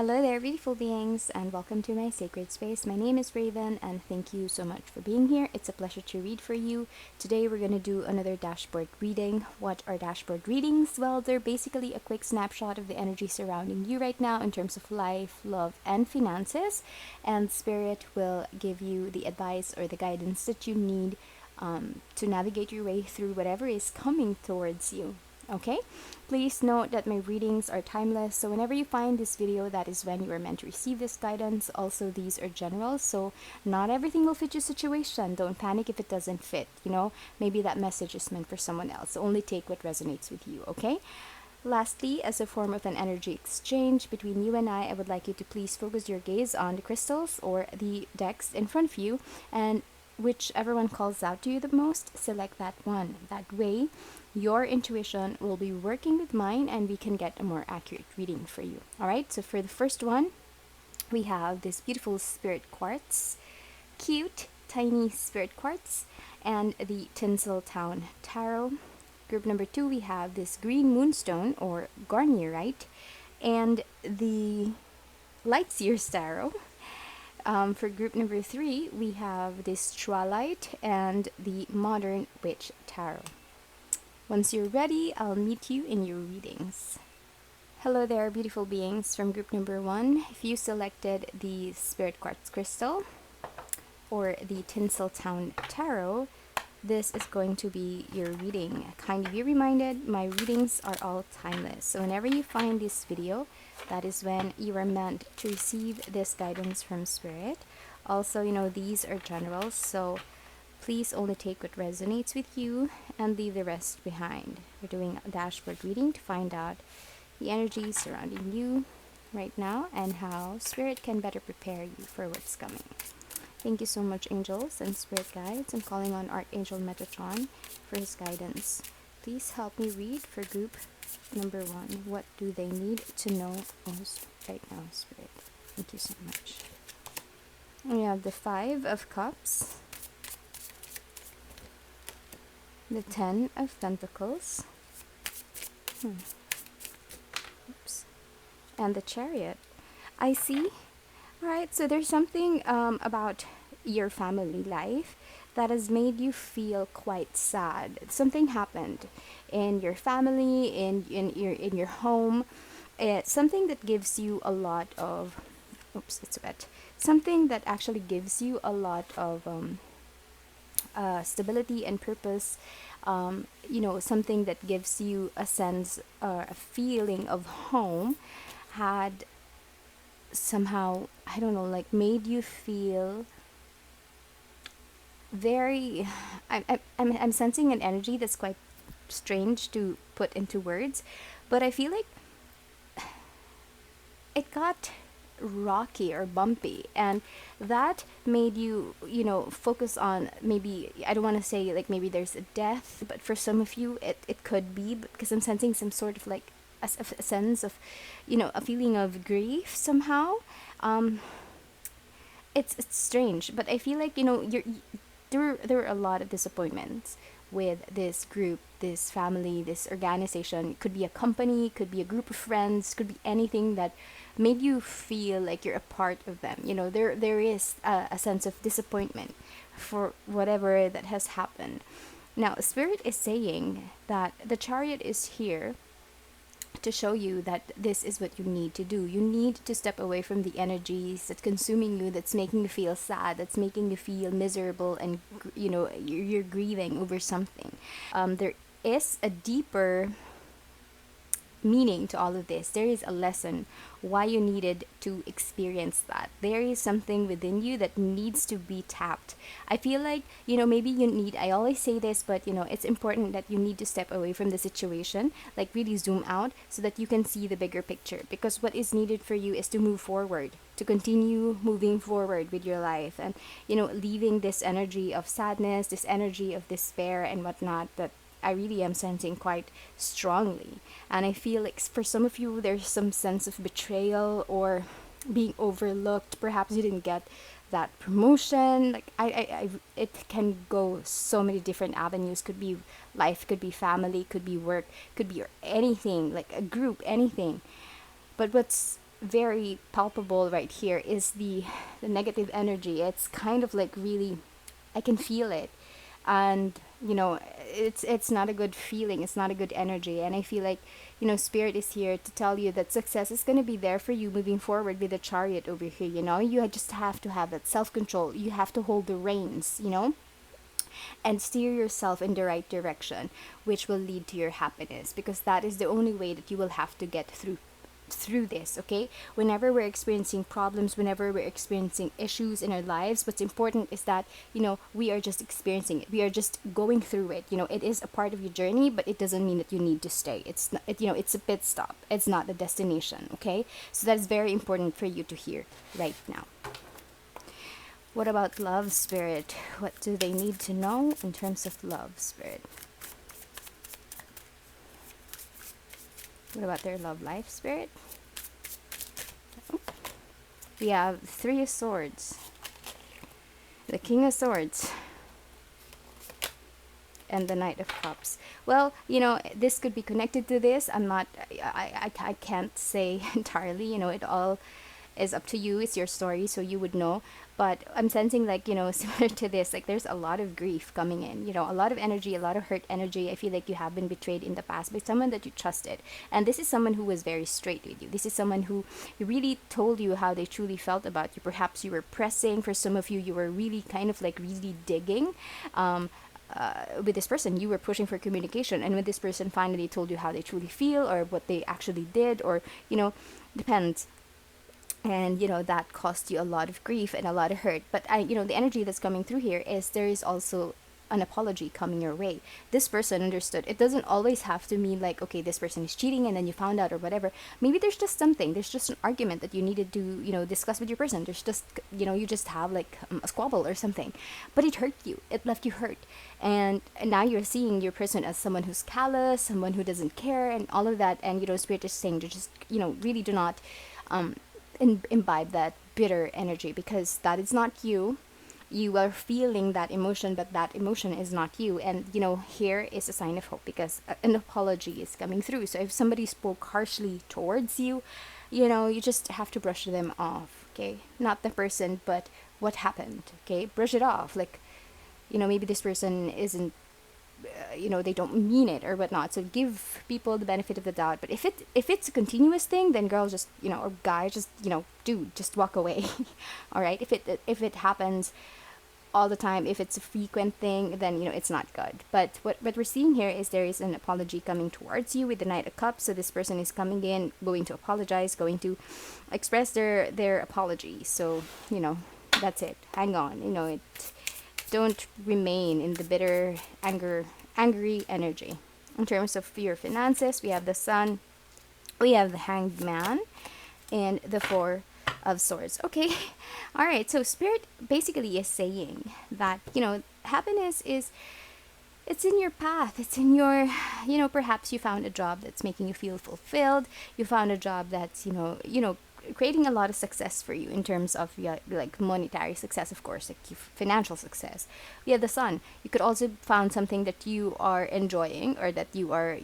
Hello there, beautiful beings, and welcome to my sacred space. My name is Raven, and thank you so much for being here. It's a pleasure to read for you. Today, we're going to do another dashboard reading. What are dashboard readings? Well, they're basically a quick snapshot of the energy surrounding you right now in terms of life, love, and finances. And Spirit will give you the advice or the guidance that you need to navigate your way through whatever is coming towards you. Okay, please note that my readings are timeless, so whenever you find this video, that is when you are meant to receive this guidance. Also, these are general, so not everything will fit your situation. Don't panic if it doesn't fit. Maybe that message is meant for someone else, so only take what resonates with you. Okay, lastly, as a form of an energy exchange between you and I would like you to please focus your gaze on the crystals or the decks in front of you, and whichever one calls out to you the most, select that one. That way, your intuition will be working with mine and we can get a more accurate reading for you. All right, so for the first one, we have this beautiful spirit quartz, cute, tiny spirit quartz, and the Tinseltown tarot. Group number 2, we have this green moonstone or Garnierite, and the light Seers tarot. For group number 3, we have this Trolleite and the modern witch tarot. Once you're ready, I'll meet you in your readings. Hello there, beautiful beings. From group number 1, if you selected the spirit quartz crystal or the Tinseltown tarot, this is going to be your reading. Kindly be reminded, my readings are all timeless. So whenever you find this video, that is when you are meant to receive this guidance from Spirit. Also, these are general, so please only take what resonates with you and leave the rest behind. We're doing a dashboard reading to find out the energy surrounding you right now and how Spirit can better prepare you for what's coming. Thank you so much, angels and spirit guides. I'm calling on Archangel Metatron for his guidance. Please help me read for group number 1. What do they need to know most right now, Spirit? Thank you so much. We have the 5 of Cups, the 10 of Pentacles, and the Chariot. I see. Alright, so there's something about your family life that has made you feel quite sad. Something happened in your family, in your home. It's something that gives you a lot of it's wet. Something that actually gives you a lot of stability and purpose. Something that gives you a sense, a feeling of home, had somehow, I don't know, like made you feel very, I'm sensing an energy that's quite strange to put into words, but I feel like it got rocky or bumpy, and that made you focus on, maybe, I don't want to say like maybe there's a death, but for some of you it could be, because I'm sensing some sort of like a sense of a feeling of grief somehow. It's strange, but I feel like there were a lot of disappointments with this group, this family, this organization. It could be a company, could be a group of friends, could be anything that made you feel like you're a part of them. There is a sense of disappointment for whatever that has happened. Now, Spirit is saying that the Chariot is here to show you that this is what you need to do. You need to step away from the energies that's consuming you, that's making you feel sad, that's making you feel miserable, and you're grieving over something. There is a deeper meaning to all of this. There is a lesson why you needed to experience that. There is something within you that needs to be tapped. I feel like maybe you need, I always say this, but it's important that you need to step away from the situation, like really zoom out so that you can see the bigger picture, because what is needed for you is to move forward, to continue moving forward with your life, and leaving this energy of sadness, this energy of despair and whatnot that I really am sensing quite strongly. And I feel like for some of you, there's some sense of betrayal or being overlooked. Perhaps you didn't get that promotion. Like it can go so many different avenues. Could be life, could be family, could be work, could be anything, like a group, anything. But what's very palpable right here is the negative energy. It's kind of like really, I can feel it, and it's not a good feeling. It's not a good energy, and I feel like spirit is here to tell you that success is going to be there for you moving forward with the chariot over here. You just have to have that self control. You have to hold the reins, and steer yourself in the right direction, which will lead to your happiness, because that is the only way that you will have to get through this. Okay, whenever we're experiencing problems, whenever we're experiencing issues in our lives, what's important is that we are just experiencing it. We are just going through it. It is a part of your journey, but it doesn't mean that you need to stay. It's not, it's a pit stop. It's not the destination. Okay, so that's very important for you to hear right now. What about love, spirit? What do they need to know in terms of love, spirit? What about their love life, spirit? Oh. We have Three of Swords, the King of Swords, and the Knight of Cups. Well, this could be connected to this. I can't say entirely. It all is up to you. It's your story, so you would know. But I'm sensing like, similar to this, like there's a lot of grief coming in, a lot of energy, a lot of hurt energy. I feel like you have been betrayed in the past by someone that you trusted. And this is someone who was very straight with you. This is someone who really told you how they truly felt about you. Perhaps you were pressing. For some of you, you were really kind of like really digging. With this person, you were pushing for communication, and when this person finally told you how they truly feel or what they actually did, or depends, and that cost you a lot of grief and a lot of hurt. But the energy that's coming through here is there is also an apology coming your way. This person understood. It doesn't always have to mean like, okay, this person is cheating and then you found out or whatever. Maybe there's just something, there's just an argument that you needed to discuss with your person. There's just you just have like a squabble or something, but it hurt you, it left you hurt, and now you're seeing your person as someone who's callous, someone who doesn't care, and all of that. And spirit is saying to just really do not imbibe that bitter energy, because that is not you. You are feeling that emotion, but that emotion is not you. And here is a sign of hope, because an apology is coming through. So if somebody spoke harshly towards you, you just have to brush them off. Okay, not the person, but what happened. Okay, brush it off. Like maybe this person isn't they don't mean it or whatnot, so give people the benefit of the doubt. But if it's a continuous thing, then girl, just or guy, just dude, just walk away. All right, if it happens all the time, if it's a frequent thing, then it's not good. But what we're seeing here is there is an apology coming towards you with the Knight of Cups. So this person is coming in, going to apologize, going to express their apology. So that's it. Hang on. Don't remain in the bitter, angry energy. In terms of your finances, we have the Sun, we have the Hanged Man, and the Four of Swords. Okay, all right. So Spirit basically is saying that happiness is, it's in your path. It's in your, perhaps you found a job that's making you feel fulfilled. You found a job that's creating a lot of success for you in terms of like monetary success, of course, like financial success. Yeah, the Sun. You could also found something that you are enjoying, or that you are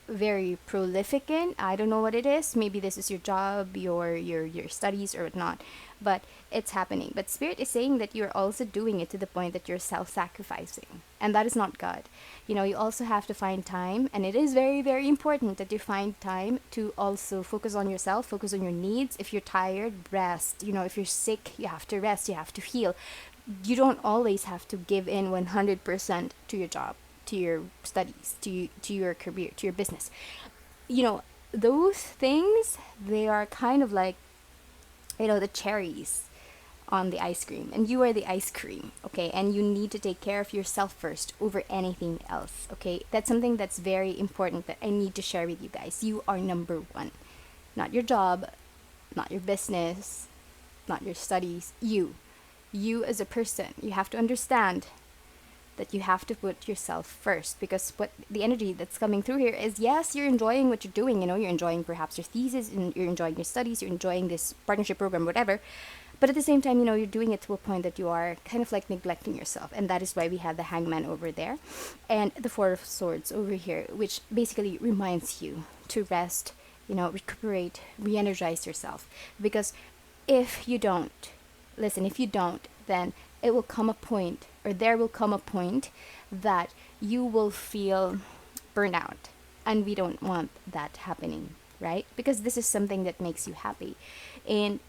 very prolific in. I don't know what it is. Maybe this is your job, your studies or whatnot, but it's happening. But Spirit is saying that you're also doing it to the point that you're self-sacrificing, and that is not good. You also have to find time, and it is very, very important that you find time to also focus on yourself, focus on your needs. If you're tired, rest. If you're sick, you have to rest, you have to heal. You don't always have to give in 100% to your job, to your studies, to your career, to your business. Those things, they are kind of like the cherries on the ice cream, and you are the ice cream. Okay, and you need to take care of yourself first over anything else. Okay, that's something that's very important that I need to share with you guys. You are number one, not your job, not your business, not your studies. You as a person, you have to understand that you have to put yourself first, because what the energy that's coming through here is, yes, you're enjoying what you're doing. You're enjoying perhaps your thesis, and you're enjoying your studies, you're enjoying this partnership program, whatever. But at the same time, you're doing it to a point that you are kind of like neglecting yourself. And that is why we have the Hangman over there and the Four of Swords over here, which basically reminds you to rest recuperate, re-energize yourself. Because if you don't, listen, if you don't, then it will come a point, or there will come a point that you will feel burnt out. And we don't want that happening, right? Because this is something that makes you happy. And,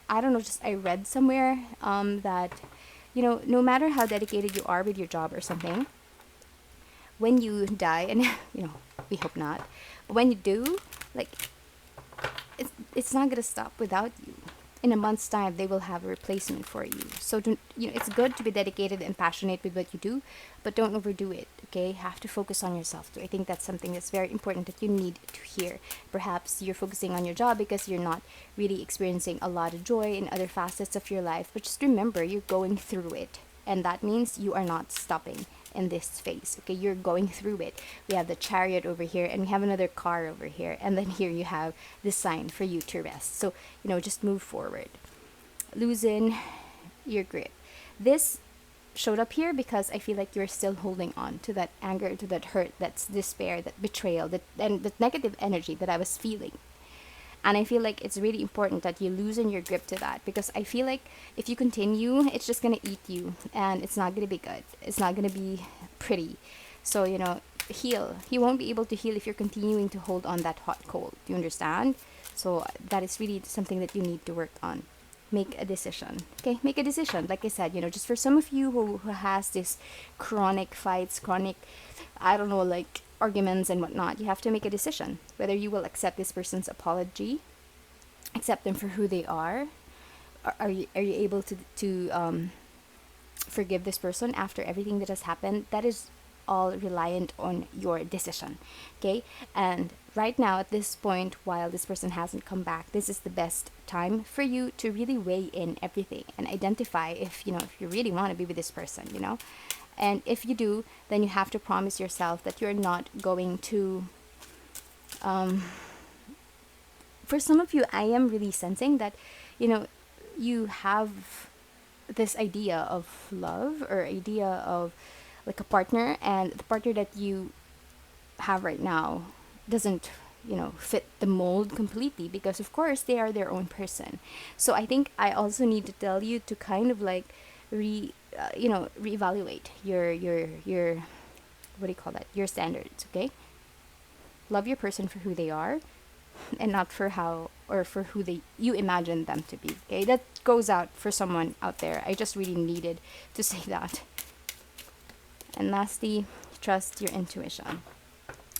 I don't know, just I read somewhere that, no matter how dedicated you are with your job or something, when you die, and, we hope not, but when you do, like, it's not going to stop without you. In a month's time, they will have a replacement for you. So, it's good to be dedicated and passionate with what you do, but don't overdo it, okay? Have to focus on yourself too. I think that's something that's very important that you need to hear. Perhaps you're focusing on your job because you're not really experiencing a lot of joy in other facets of your life, but just remember, you're going through it. And that means you are not stopping in this phase, okay? You're going through it. We have the chariot over here, and we have another car over here, and then here you have this sign for you to rest. So, just move forward. Loosen your grip. This showed up here because I feel like you're still holding on to that anger, to that hurt, that's despair, that betrayal, and that negative energy that I was feeling. And I feel like it's really important that you loosen your grip to that, because I feel like if you continue, it's just going to eat you, and it's not going to be good. It's not going to be pretty. So, heal. He won't be able to heal if you're continuing to hold on that hot cold. Do you understand? So that is really something that you need to work on. Make a decision. Okay, make a decision. Like I said, just for some of you who has this chronic fights, chronic, I don't know, like arguments and whatnot, you have to make a decision whether you will accept this person's apology, accept them for who they are. Are you able to forgive this person after everything that has happened? That is all reliant on your decision, okay? And right now, at this point, while this person hasn't come back, this is the best time for you to really weigh in everything and identify if you really want to be with this person. And if you do, then you have to promise yourself that you're not going to for some of you, I am really sensing that you have this idea of love, or idea of like a partner, and the partner that you have right now doesn't fit the mold completely, because of course they are their own person. So I think I also need to tell you to kind of like reevaluate your what do you call that, your standards. Okay, love your person for who they are, and not for how or for who you imagine them to be. Okay, that goes out for someone out there. I just really needed to say that. And lastly, trust your intuition.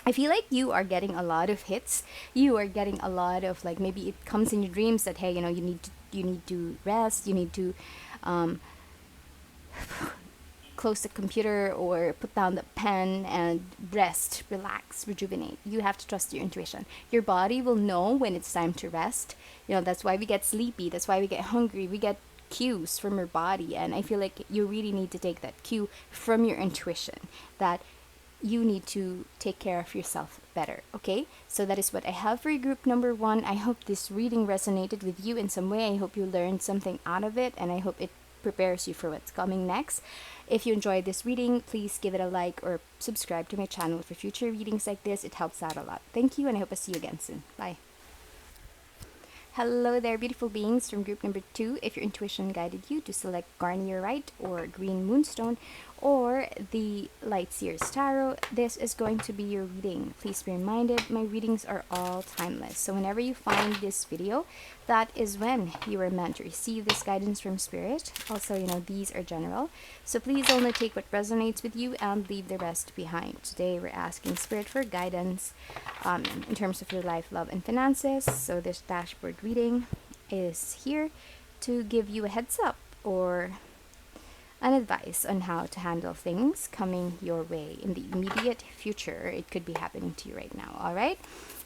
I feel like you are getting a lot of hits. You are getting a lot of, like, maybe it comes in your dreams that, hey, you need to rest. You need to close the computer or put down the pen and rest, relax, rejuvenate. You have to trust your intuition. Your body will know when it's time to rest. That's why we get sleepy. That's why we get hungry. We get cues from your body, and I feel like you really need to take that cue from your intuition that you need to take care of yourself better. Okay, so that is what I have for group number 1. I hope this reading resonated with you in some way. I hope you learned something out of it, and I hope it prepares you for what's coming next. If you enjoyed this reading, please give it a like or subscribe to my channel for future readings like this. It helps out a lot. Thank you, and I hope I see you again soon. Bye. Hello there, beautiful beings from group number 2. If your intuition guided you to select Garnierite or Green Moonstone or the Light Seers Tarot, this is going to be your reading. Please be reminded, my readings are all timeless. So whenever you find this video, that is when you are meant to receive this guidance from Spirit. Also, these are general. So please only take what resonates with you and leave the rest behind. Today, we're asking Spirit for guidance in terms of your life, love, and finances. So this dashboard reading is here to give you a heads up or an advice on how to handle things coming your way in the immediate future. It could be happening to you right now. All right.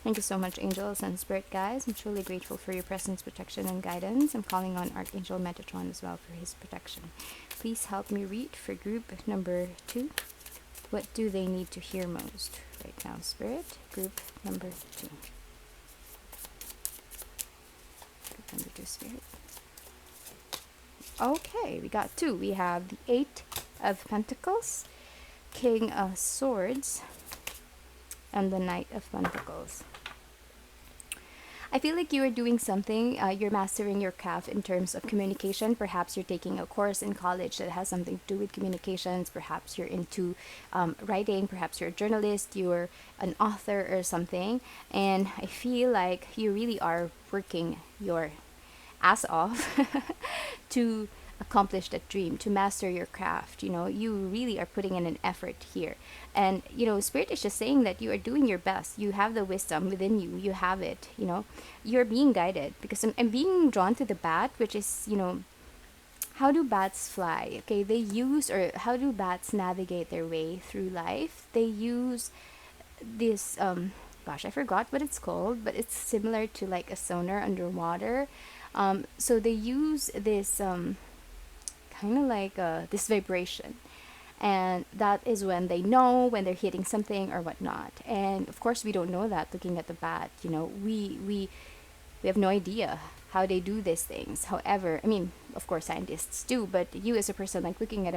Thank you so much, angels and spirit guides. I'm truly grateful for your presence, protection, and guidance. I'm calling on Archangel Metatron as well for his protection. Please help me read for group number 2. What do they need to hear most right now, Spirit? Group number 2. Group number 2, Spirit. Okay, we got 2. We have the 8 of Pentacles, King of Swords, and the Knight of Pentacles. I feel like you are doing something, you're mastering your craft in terms of communication. Perhaps you're taking a course in college that has something to do with communications. Perhaps you're into writing. Perhaps you're a journalist, you're an author or something. And I feel like you really are working your ass off to accomplish that dream, to master your craft. You really are putting in an effort here. And, Spirit is just saying that you are doing your best. You have the wisdom within you. You have it, You're being guided because I'm being drawn to the bat, which is, how do bats fly? Okay, they use, or how do bats navigate their way through life? They use this, gosh, I forgot what it's called, but it's similar to like a sonar underwater. So they use this kind of like this vibration, and that is when they know when they're hitting something or whatnot. And of course, we don't know that looking at the bat. We have no idea how they do these things. However, I mean, of course, scientists do, but you as a person, like looking at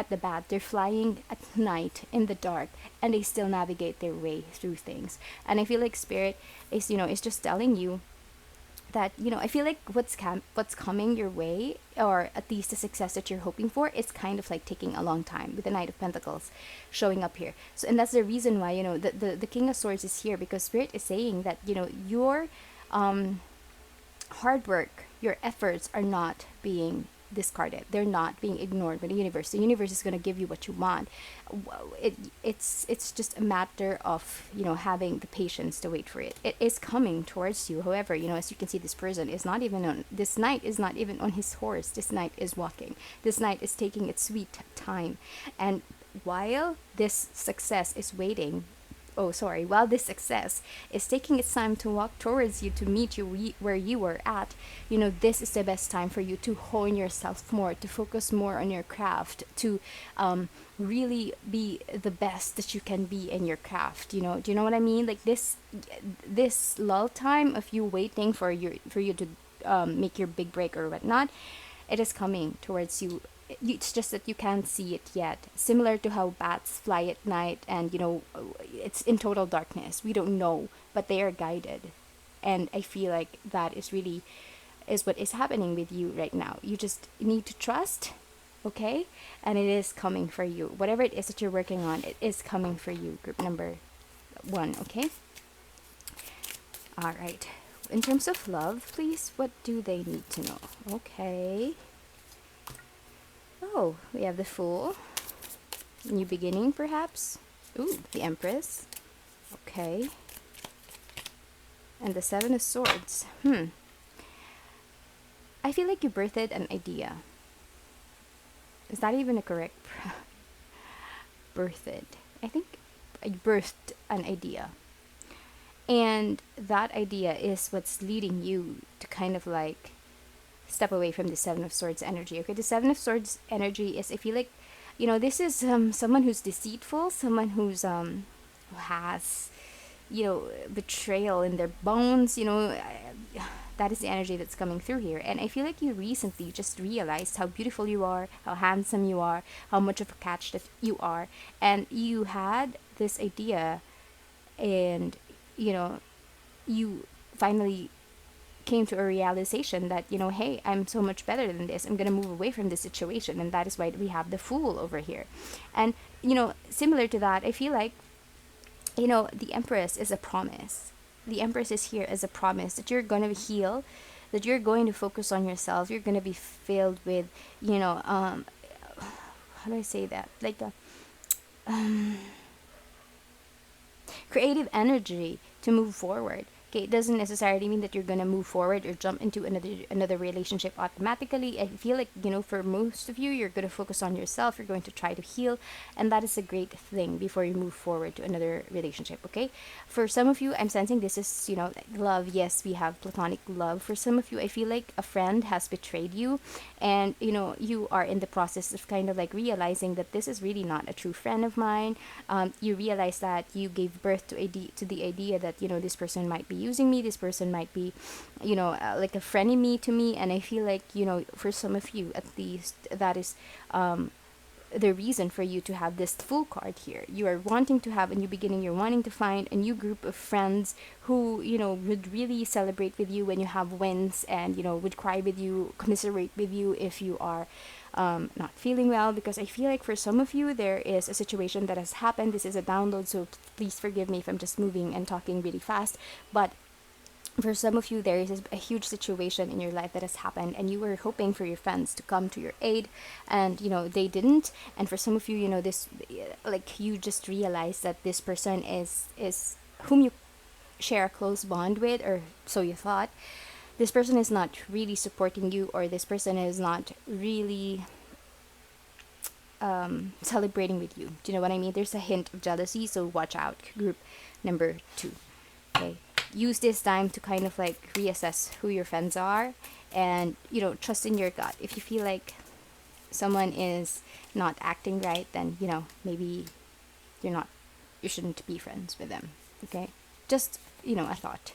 the bat, they're flying at night in the dark, and they still navigate their way through things. And I feel like Spirit is just telling you that, I feel like what's coming your way, or at least the success that you're hoping for, is kind of like taking a long time, with the Knight of Pentacles showing up here. So, and that's the reason why, the King of Swords is here, because Spirit is saying that, your hard work, your efforts are not being discarded. They're not being ignored by the universe. The universe is going to give you what you want. It's just a matter of, having the patience to wait for it. It is coming towards you. However, as you can see, this person is not even on, this knight is not even on his horse. This knight is walking. This knight is taking its sweet time. And while this success is waiting, while this success is taking its time to walk towards you, to meet you where you were at, this is the best time for you to hone yourself more, to focus more on your craft, to really be the best that you can be in your craft. Do you know what I mean? Like this lull time of you waiting for you to make your big break or whatnot, it is coming towards you. It's just that you can't see it yet. Similar to how bats fly at night, and it's in total darkness. We don't know, but they are guided. And I feel like that is what is happening with you right now. You just need to trust, okay? And it is coming for you. Whatever it is that you're working on, it is coming for you. Group number 1, okay? All right. In terms of love, please, what do they need to know? Okay. Oh, we have the Fool. New beginning, perhaps. Ooh, the Empress. Okay. And the Seven of Swords. I feel like you birthed an idea. Is that even a correct birthed? I think I birthed an idea. And that idea is what's leading you to kind of like step away from the Seven of Swords energy. Okay, the Seven of Swords energy is, I feel like, this is someone who's deceitful, someone who's who has, betrayal in their bones. That is the energy that's coming through here. And I feel like you recently just realized how beautiful you are, how handsome you are, how much of a catch that you are, and you had this idea, and you finally came to a realization that, hey, I'm so much better than this. I'm going to move away from this situation. And that is why we have the Fool over here. And, similar to that, I feel like, the Empress is a promise. The Empress is here as a promise that you're going to heal, that you're going to focus on yourself. You're going to be filled with, how do I say that? Like creative energy to move forward. Okay, it doesn't necessarily mean that you're gonna move forward or jump into another relationship automatically. I feel like, for most of you, you're gonna focus on yourself. You're going to try to heal, and that is a great thing before you move forward to another relationship. Okay, for some of you, I'm sensing this is, love. Yes, we have platonic love. For some of you, I feel like a friend has betrayed you, and you are in the process of kind of like realizing that this is really not a true friend of mine. You realize that you gave birth to the idea that this person might be using me, this person might be like a frenemy to me. And I feel like for some of you, at least, that is the reason for you to have this full card here. You are wanting to have a new beginning. You're wanting to find a new group of friends who, would really celebrate with you when you have wins, and, would cry with you, commiserate with you if you are not feeling well. Because I feel like for some of you, there is a situation that has happened. This is a download, so please forgive me if I'm just moving and talking really fast. But for some of you, there is a huge situation in your life that has happened, and you were hoping for your friends to come to your aid, and they didn't. And for some of you, this, like, you just realized that this person is whom you share a close bond with, or so you thought. This person is not really supporting you, or this person is not really celebrating with you. Do you know what I mean? There's a hint of jealousy, so watch out, group number 2. Okay, use this time to kind of like reassess who your friends are, and trust in your gut. If you feel like someone is not acting right, then maybe you shouldn't be friends with them. Okay, just a thought.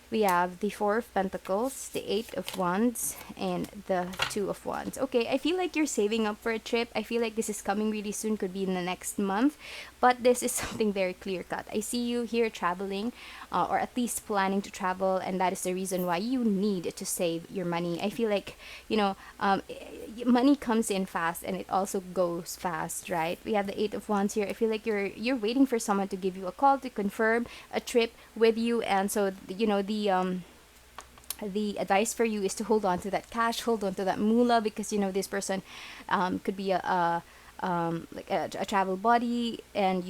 We have the 4 of Pentacles, the 8 of Wands, and the 2 of Wands. Okay, I feel like you're saving up for a trip. I feel like this is coming really soon, could be in the next month. But this is something very clear-cut. I see you here traveling, or at least planning to travel, and that is the reason why you need to save your money. I feel like, money comes in fast, and it also goes fast, right? We have the 8 of Wands here. I feel like you're waiting for someone to give you a call to confirm a trip with you, and so the advice for you is to hold on to that cash, hold on to that moolah, because this person could be like a travel buddy, and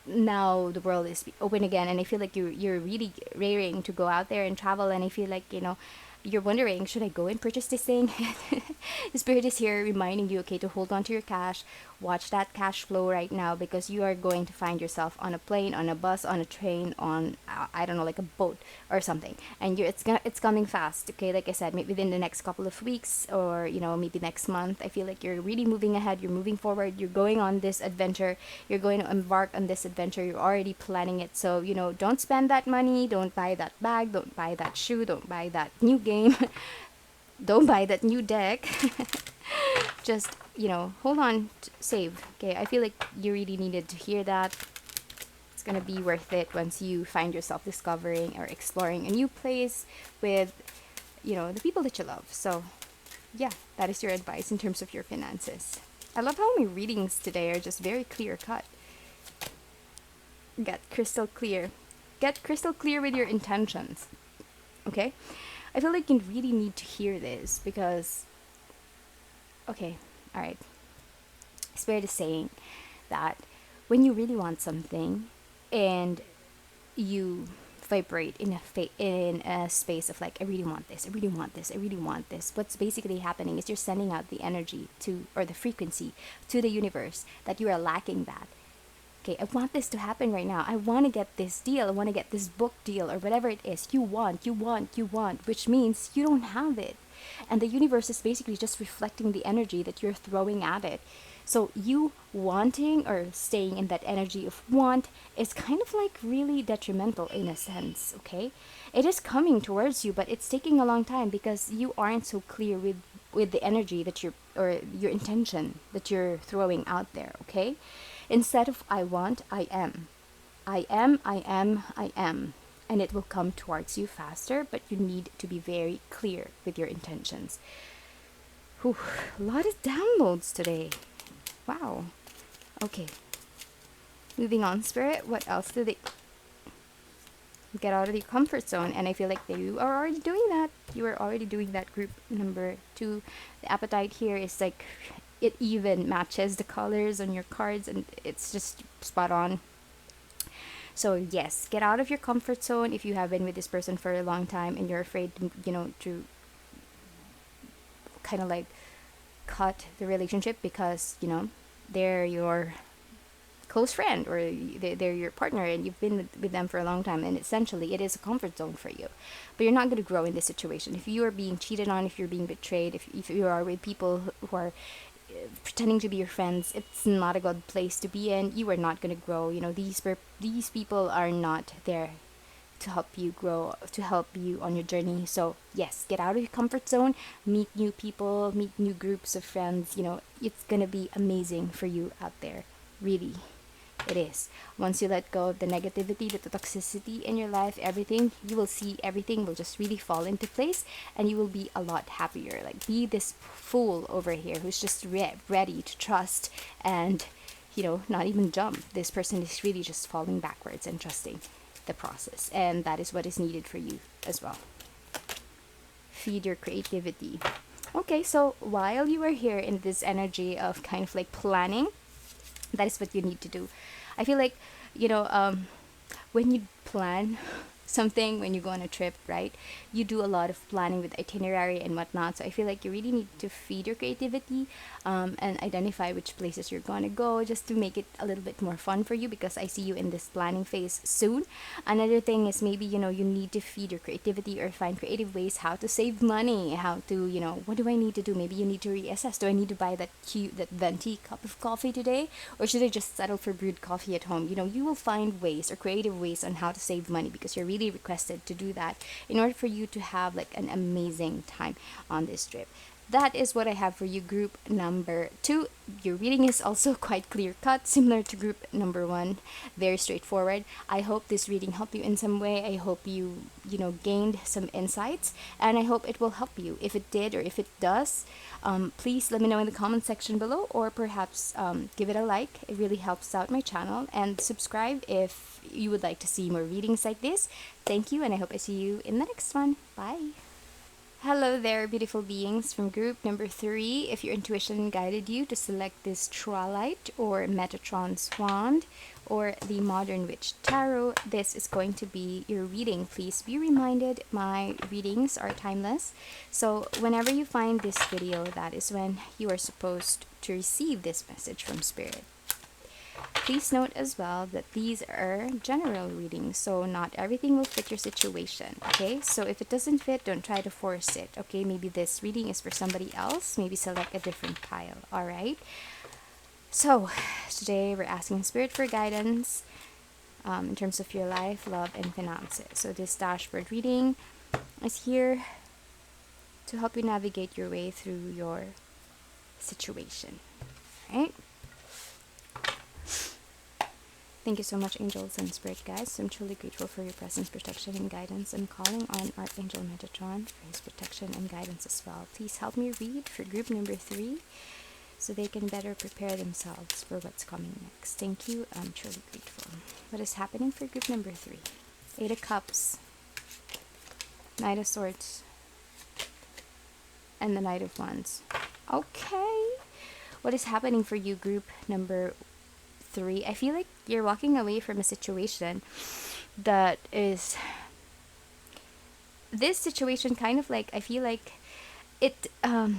now the world is open again, and I feel like you're really raring to go out there and travel, and I feel like you're wondering, should I go and purchase this thing? The spirit is here reminding you, okay, to hold on to your cash. Watch that cash flow right now, because you are going to find yourself on a plane, on a bus, on a train, on I don't know, like a boat or something, and it's coming fast. Okay, like I said, maybe within the next couple of weeks, or maybe next month. I feel like you're really moving ahead. You're moving forward. You're going on this adventure. You're going to embark on this adventure. You're already planning it. So don't spend that money. Don't buy that bag. Don't buy that shoe. Don't buy that new game. Don't buy that new deck. Just hold on, save. Okay, I feel like you really needed to hear that. It's gonna be worth it once you find yourself discovering or exploring a new place with the people that you love. So yeah, that is your advice in terms of your finances. I love how my readings today are just very clear cut. Get crystal clear with your intentions. Okay, I feel like you really need to hear this, because okay, all right, Spirit is saying that when you really want something, and you vibrate in a space of like, I really want this, I really want this, I really want this. What's basically happening is you're sending out the energy to, or the frequency to the universe, that you are lacking that. Okay, I want this to happen right now. I want to get this deal. I want to get this book deal, or whatever it is. You want, which means you don't have it. And the universe is basically just reflecting the energy that you're throwing at it. So you wanting or staying in that energy of want is kind of like really detrimental in a sense, okay? It is coming towards you, but it's taking a long time, because you aren't so clear with the energy that or your intention that you're throwing out there, okay? Instead of I want, I am. I am. And it will come towards you faster, but you need to be very clear with your intentions. Whew, a lot of downloads today. Wow. Okay. Moving on, Spirit. What else do they... Get out of your comfort zone. And I feel like you are already doing that. You are already doing that, group number 2. The appetite here is like... It even matches the colors on your cards, and it's just spot on. So yes, get out of your comfort zone if you have been with this person for a long time and you're afraid to kind of like cut the relationship, because they're your close friend, or they're your partner, and you've been with them for a long time, and essentially it is a comfort zone for you. But you're not going to grow in this situation. If you are being cheated on, if you're being betrayed, if you are with people who are pretending to be your friends, it's not a good place to be in. You are not going to grow. These people are not there to help you grow, to help you on your journey. So yes, get out of your comfort zone, meet new people, meet new groups of friends. It's gonna be amazing for you out there, really. It is. Once you let go of the negativity, the toxicity in your life, everything, you will see everything will just really fall into place, and you will be a lot happier. Like, be this fool over here who's just ready to trust and, not even jump. This person is really just falling backwards and trusting the process. And that is what is needed for you as well. Feed your creativity. Okay, so while you are here in this energy of kind of like planning, that is what you need to do. I feel like, when you plan something, when you go on a trip, right, you do a lot of planning with itinerary and whatnot. So I feel like you really need to feed your creativity, and identify which places you're going to go, just to make it a little bit more fun for you, because I see you in this planning phase soon. Another thing is, maybe you need to feed your creativity or find creative ways how to save money, how to, what do I need to do? Maybe you need to reassess. Do I need to buy that venti cup of coffee today, or should I just settle for brewed coffee at home? You will find ways or creative ways on how to save money, because you're really requested to do that in order for you to have like an amazing time on this trip. That is what I have for you, group number 2. Your reading is also quite clear cut, similar to group number 1. Very straightforward. I hope this reading helped you in some way. I hope you gained some insights, and I hope it will help you. If it did, or if it does, please let me know in the comment section below, or perhaps give it a like. It really helps out my channel, and subscribe if you would like to see more readings like this. Thank you, and I hope I see you in the next one. Bye. Hello there, beautiful beings from group number 3. If your intuition guided you to select this Trolleite or Metatron's wand or the Modern Witch Tarot, this is going to be your reading. Please be reminded, my readings are timeless. So whenever you find this video, that is when you are supposed to receive this message from Spirit. Please note as well that these are general readings, so not everything will fit your situation, okay? So if it doesn't fit, don't try to force it, okay? Maybe this reading is for somebody else. Maybe select a different pile, all right? So today we're asking Spirit for guidance in terms of your life, love, and finances. So this dashboard reading is here to help you navigate your way through your situation, right? Thank you so much, angels and spirit guides. I'm truly grateful for your presence, protection, and guidance. I'm calling on Archangel Metatron for his protection and guidance as well. Please help me read for group number 3 so they can better prepare themselves for what's coming next. Thank you. I'm truly grateful. What is happening for group number 3? 8 of Cups, Knight of Swords, and the Knight of Wands. Okay. What is happening for you, group number 3? I feel like you're walking away from a situation that is, this situation kind of like, I feel like the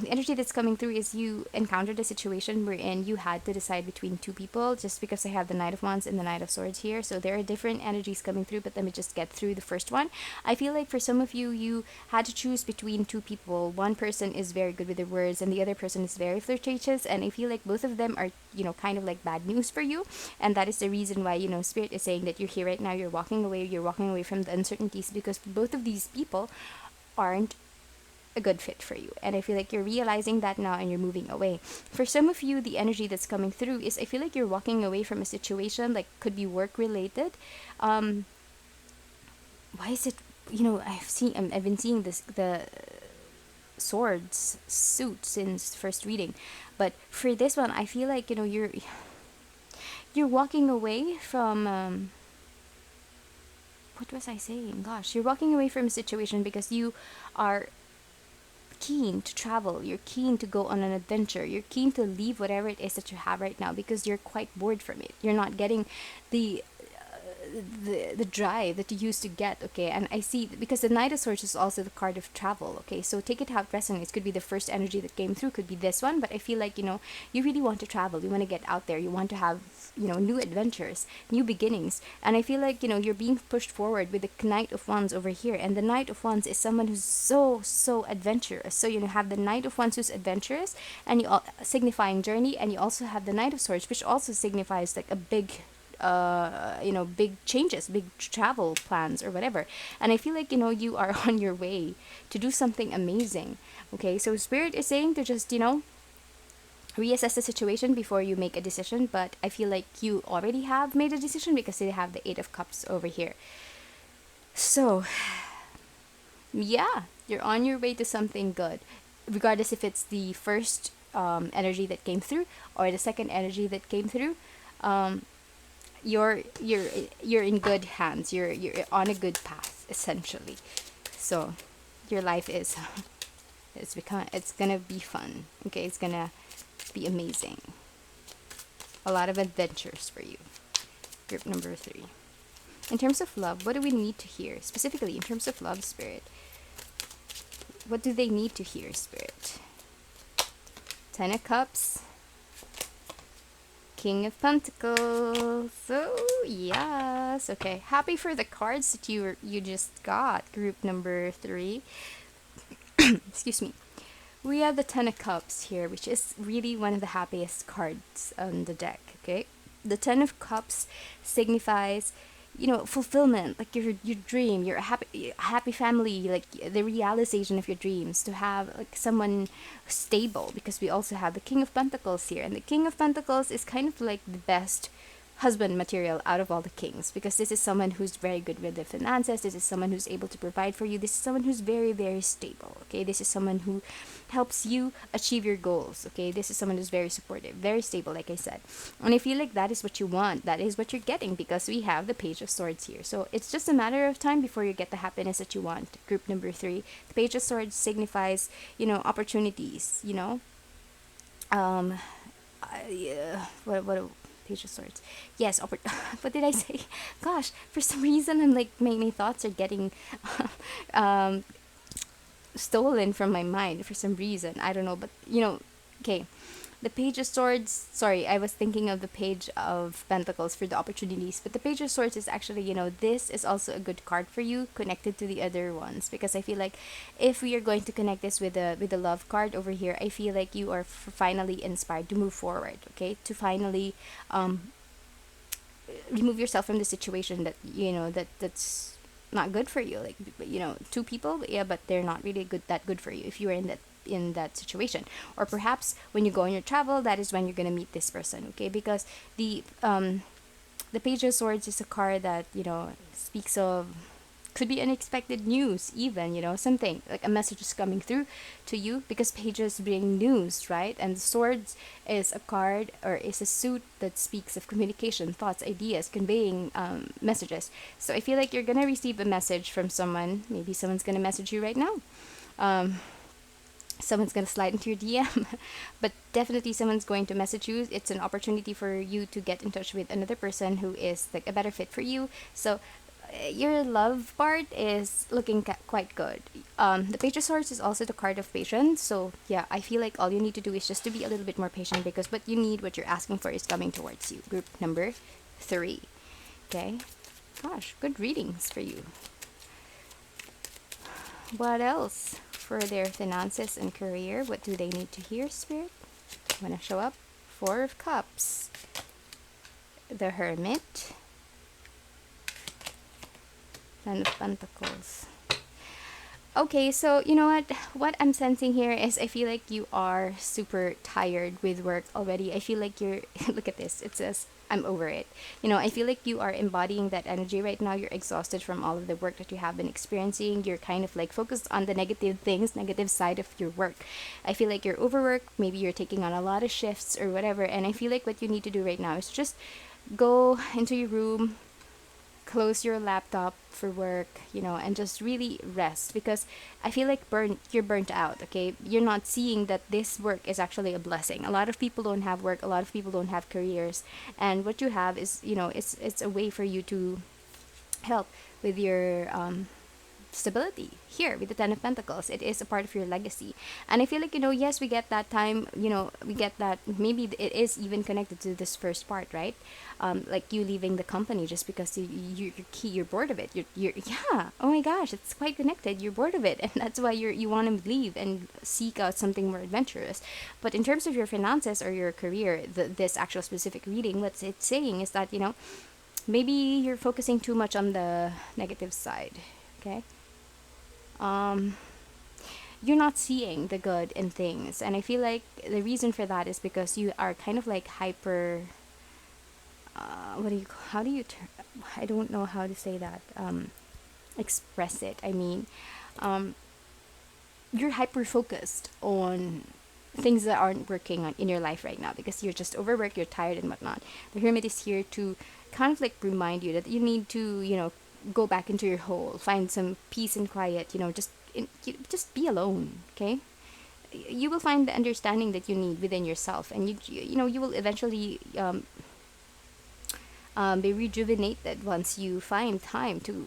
energy that's coming through is you encountered a situation wherein you had to decide between two people, just because I have the Knight of Wands and the Knight of Swords here. So there are different energies coming through, but let me just get through the first one. I feel like for some of you, you had to choose between two people. One person is very good with their words and the other person is very flirtatious, and I feel like both of them are, kind of like bad news for you. And that is the reason why, Spirit is saying that you're here right now, you're walking away from the uncertainties, because both of these people aren't a good fit for you, and I feel like you're realizing that now and you're moving away. For some of you, the energy that's coming through is, I feel like you're walking away from a situation, like could be work related. Why is it, I've been seeing the swords suit since first reading, but for this one, I feel like you're walking away from what was I saying? Gosh, you're walking away from a situation because you are keen to travel, you're keen to go on an adventure, you're keen to leave whatever it is that you have right now, because you're quite bored from it. You're not getting the drive that you used to get, okay? And I see, because the Knight of Swords is also the card of travel, okay? So take it how it resonates. Could be the first energy that came through, could be this one, but I feel like, you really want to travel, you want to get out there, you want to have, new adventures, new beginnings. And I feel like, you're being pushed forward with the Knight of Wands over here, and the Knight of Wands is someone who's so adventurous. So, have the Knight of Wands who's adventurous, and you signifying journey, and you also have the Knight of Swords, which also signifies like a big big changes, big travel plans or whatever. And I feel like, you are on your way to do something amazing. Okay, so Spirit is saying to just, reassess the situation before you make a decision, but I feel like you already have made a decision because they have the Eight of Cups over here. So, yeah, you're on your way to something good, regardless if it's the first energy that came through or the second energy that came through. Um, you're in good hands. You're on a good path essentially. So, your life is it's gonna be fun. Okay, it's gonna be amazing. A lot of adventures for you. Group number 3. In terms of love, what do we need to hear? Specifically, in terms of love, Spirit. What do they need to hear, Spirit? Ten of Cups. King of Pentacles. So, yes. Okay. Happy for the cards that you just got. Group number 3. Excuse me. We have the Ten of Cups here, which is really one of the happiest cards on the deck, okay? The Ten of Cups signifies, fulfillment, like your dream, your happy family, like the realization of your dreams, to have like someone stable, because we also have the King of Pentacles here, and the King of Pentacles is kind of like the best husband material out of all the kings, because this is someone who's very good with the finances. This is someone who's able to provide for you. This is someone who's very, very stable. Okay, this is someone who helps you achieve your goals. Okay, this is someone who's very supportive, very stable, like I said. And I feel like that is what you want. That is what you're getting, because we have the Page of Swords here. So it's just a matter of time before you get the happiness that you want. Group number 3, the Page of Swords signifies, opportunities. What Page of Swords. Yes, what did I say? Gosh, for some reason I'm like my thoughts are getting um stolen from my mind for some reason. I don't know, but okay. The Page of Swords, sorry, I was thinking of the Page of Pentacles for the opportunities, but the Page of Swords is actually, this is also a good card for you, connected to the other ones, because I feel like if we are going to connect this with the love card over here, I feel like you are finally inspired to move forward, okay, to finally remove yourself from the situation that that's not good for you, like, two people, yeah, but they're not really good for you if you are in that situation. Or perhaps when you go on your travel, that is when you're gonna meet this person, okay? Because the Page of Swords is a card that speaks of, could be unexpected news, even, something like a message is coming through to you, because pages bring news, right? And the Swords is a card, or is a suit that speaks of communication, thoughts, ideas, conveying messages. So I feel like you're gonna receive a message from someone. Maybe someone's gonna message you right now. Someone's going to slide into your DM, but definitely someone's going to message you. It's an opportunity for you to get in touch with another person who is like a better fit for you. So your love part is looking quite good. The Page of Swords is also the card of patience. So yeah, I feel like all you need to do is just to be a little bit more patient, because what you need, what you're asking for, is coming towards you. Group number 3. Okay. Gosh, good readings for you. What else? For their finances and career, what do they need to hear, Spirit? I'm going to show up. 4 of Cups. The Hermit. 10 of Pentacles. Okay, so you know what I'm sensing here is, I feel like you are super tired with work already. I feel like you're look at this. It says, I'm over it. I feel like you are embodying that energy right now. You're exhausted from all of the work that you have been experiencing. You're kind of like focused on the negative things, negative side of your work. I feel like you're overworked. Maybe you're taking on a lot of shifts or whatever. And I feel like what you need to do right now is just go into your room, close your laptop for work, and just really rest, because I feel like you're burnt out, okay? You're not seeing that this work is actually a blessing. A lot of people don't have work, a lot of people don't have careers, and what you have is, it's a way for you to help with your stability here with the 10 of Pentacles. It is a part of your legacy. And I feel like, yes, we get that time, we get that, maybe it is even connected to this first part, right? Like you leaving the company just because you're bored of it. You're yeah, oh my gosh, it's quite connected. You're bored of it, and that's why you want to leave and seek out something more adventurous. But in terms of your finances or your career, this actual specific reading, what it's saying is that, maybe you're focusing too much on the negative side. Okay. Um, you're not seeing the good in things, and I feel like the reason for that is because you are kind of like hyper. What do you? How do you? I don't know how to say that. Express it. I mean, um, you're hyper focused on things that aren't working in your life right now because you're just overworked, you're tired, and whatnot. The hermit is here to kind of like remind you that you need to, go back into your hole, find some peace and quiet. Just be alone. Okay, you will find the understanding that you need within yourself, and you will eventually be rejuvenated once you find time to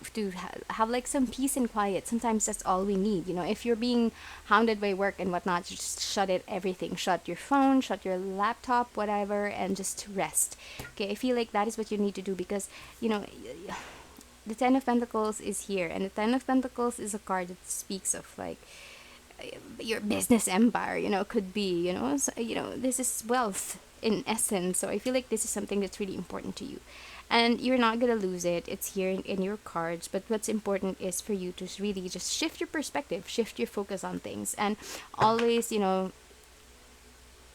have like some peace and quiet. Sometimes that's all we need. If you're being hounded by work and whatnot, just shut it everything. Shut your phone, shut your laptop, whatever, and just rest. Okay, I feel like that is what you need to do because the Ten of Pentacles is here, and the Ten of Pentacles is a card that speaks of like your business empire. Could be this is wealth in essence. So I feel like this is something that's really important to you, and you're not gonna lose it. It's here in your cards. But what's important is for you to really just shift your perspective, shift your focus on things, and always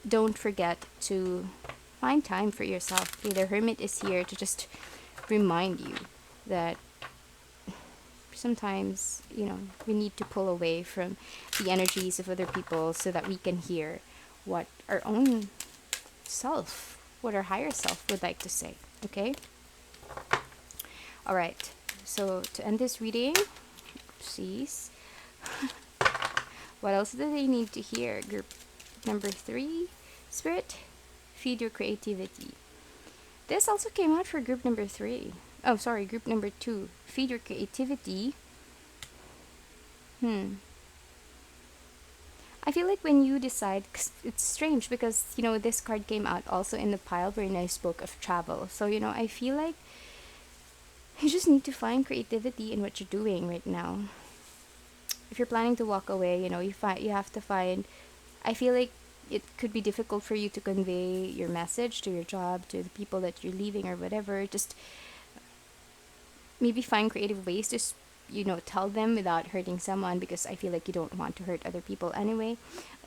don't forget to find time for yourself. Okay, the Hermit is here to just remind you that sometimes we need to pull away from the energies of other people so that we can hear what our own self, what our higher self would like to say. Okay, all right, so to end this reading, please, what else do they need to hear? Group number 3, Spirit, feed your creativity. This also came out for group number 3. Oh, sorry, group number 2. Feed your creativity. I feel like when you decide, 'cause it's strange because, this card came out also in the pile where I spoke of travel. So, I feel like you just need to find creativity in what you're doing right now. If you're planning to walk away, you have to find, I feel like it could be difficult for you to convey your message to your job, to the people that you're leaving or whatever. Just maybe find creative ways to tell them without hurting someone, because I feel like you don't want to hurt other people anyway.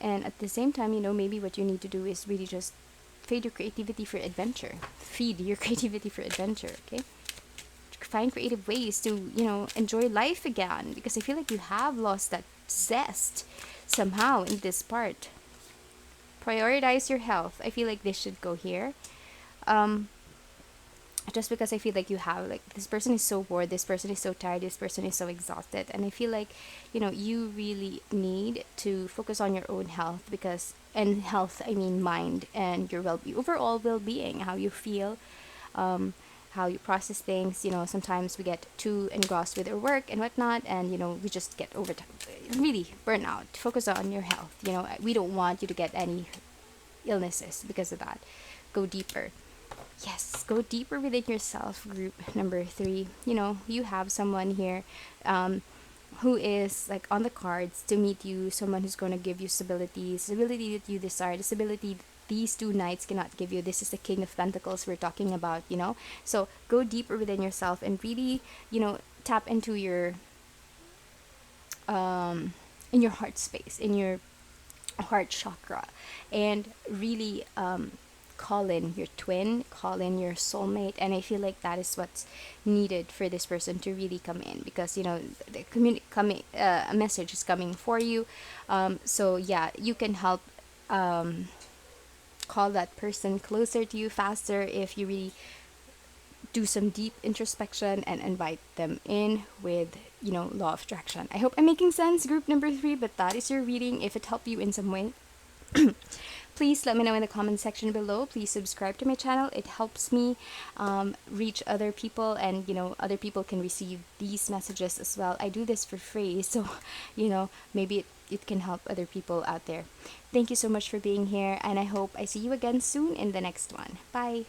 And at the same time, maybe what you need to do is really just feed your creativity for adventure. Feed your creativity for adventure. Okay, find creative ways to enjoy life again, because I feel like you have lost that zest somehow in this part. Prioritize your health. I feel like this should go here. Just because I feel like you have like, this person is so bored, this person is so tired, this person is so exhausted, and I feel like you really need to focus on your own health, because, and health, I mean mind and your overall well-being, how you feel, how you process things. Sometimes we get too engrossed with our work and whatnot, and we just get really burn out. Focus on your health. We don't want you to get any illnesses because of that. Go deeper. Yes, go deeper within yourself. Group number 3. You have someone here who is like on the cards to meet you, someone who's going to give you stability that you desire, the stability these 2 knights cannot give you. This is the King of Pentacles we're talking about. So go deeper within yourself and really tap into your in your heart space, in your heart chakra, and really call in your twin, call in your soulmate. And I feel like that is what's needed for this person to really come in, because a message is coming for you. So yeah, you can help call that person closer to you faster if you really do some deep introspection and invite them in with law of attraction. I hope I'm making sense, group number 3, but that is your reading. If it helped you in some way, please let me know in the comment section below. Please subscribe to my channel. It helps me reach other people, and other people can receive these messages as well. I do this for free, so maybe it can help other people out there. Thank you so much for being here, and I hope I see you again soon in the next one. Bye.